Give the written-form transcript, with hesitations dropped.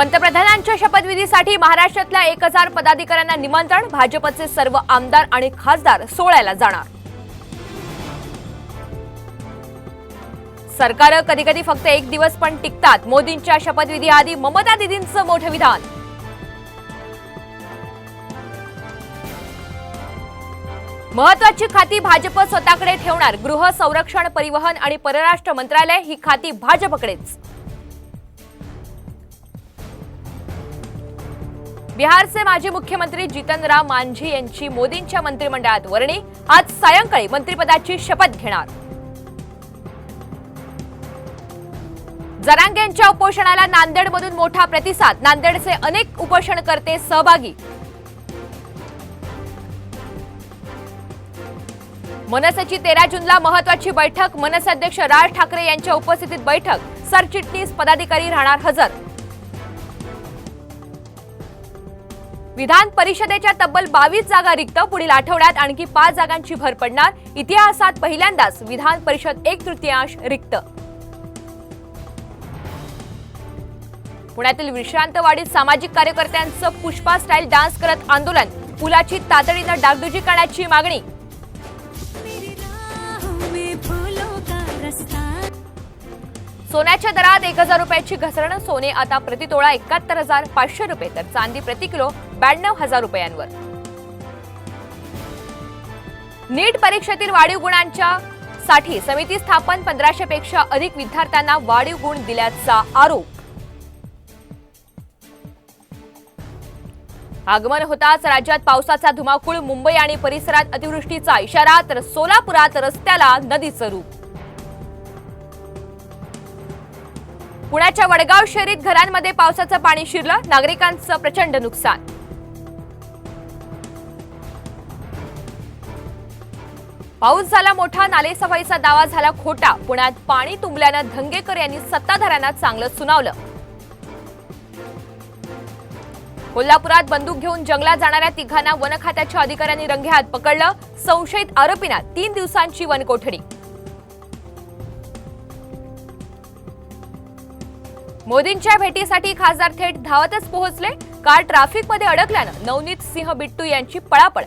पंतप्रधानांच्या शपथविधीसाठी महाराष्ट्रातल्या 1000 पदाधिकाऱ्यांना निमंत्रण। भाजपचे सर्व आमदार आणि खासदार सोहळ्याला जाणार। सरकार कधी कधी फक्त एक दिवस पण टिकतात। मोदींच्या शपथविधीआधी ममता दीदींचं मोठं विधान। महत्त्वाची खाती भाजप स्वतःकडे ठेवणार। गृह, संरक्षण, परिवहन आणि परराष्ट्र मंत्रालय ही खाती भाजपकडेच। बिहारचे माजी मुख्यमंत्री जीतन राम मांझी यांची मोदींच्या मंत्रिमंडळात वर्णी। आज सायंकाळी मंत्रिपदाची शपथ घेणार। जरांगेंच्या उपोषणाला नांदेडमधून मोठा प्रतिसाद। नांदेडचे अनेक उपोषणकर्ते सहभागी। मनसेची 13 जूनला महत्त्वाची बैठक। मनसे अध्यक्ष राज ठाकरे यांच्या उपस्थितीत बैठक। सरचिटणीस पदाधिकारी राहणार हजर। विधान परिषदेच्या तब्बल 22 जागा रिक्त। पुढील आठवड्यात आणखी 5 जागांची भर पडणार। इतिहासात पहिल्यांदाच विधान परिषद 1/3 रिक्त। पुण्यातील विश्रांतवाडीत सामाजिक कार्यकर्त्यांचं पुष्पा स्टाईल डान्स करत आंदोलन। पुलाची तातडीनं डागडुजी करण्याची मागणी। सोन्याच्या दरात 1000 रुपयाची घसरण। सोने आता प्रतितोळा 71,500 रुपये तर चांदी प्रति किलो 92,000 रुपयांवर। नीट परीक्षेतील वाढीव गुणांच्या साठी समिती स्थापन। 1500 पेक्षा अधिक विद्यार्थ्यांना वाढीव गुण दिल्याचा आरोप। आगमन होताच राज्यात पावसाचा धुमाकूळ। मुंबई आणि परिसरात अतिवृष्टीचा इशारा तर सोलापुरात रस्त्याला नदीचं रूप। पुण्याच्या वडगाव शहरीत घरांमध्ये पावसाचं पाणी शिरलं। नागरिकांचं प्रचंड नुकसान। पाऊस झाला मोठा। नालेसफाईचा दावा झाला खोटा। पुण्यात पाणी तुंबल्यानं धंगेकर यांनी सत्ताधाऱ्यांना चांगलं सुनावलं। कोल्हापुरात बंदूक घेऊन जंगलात जाणाऱ्या तिघांना वन खात्याच्या अधिकाऱ्यांनी रंगेहात पकडलं। संशयित आरोपींना 3 दिवसांची वनकोठडी। मोदींच्या भेटीसाठी खासदार थेट धावतच पोहोचले। कार ट्रॅफिकमध्ये अडकल्यानं नवनीत सिंह बिट्टू यांची पळापळ।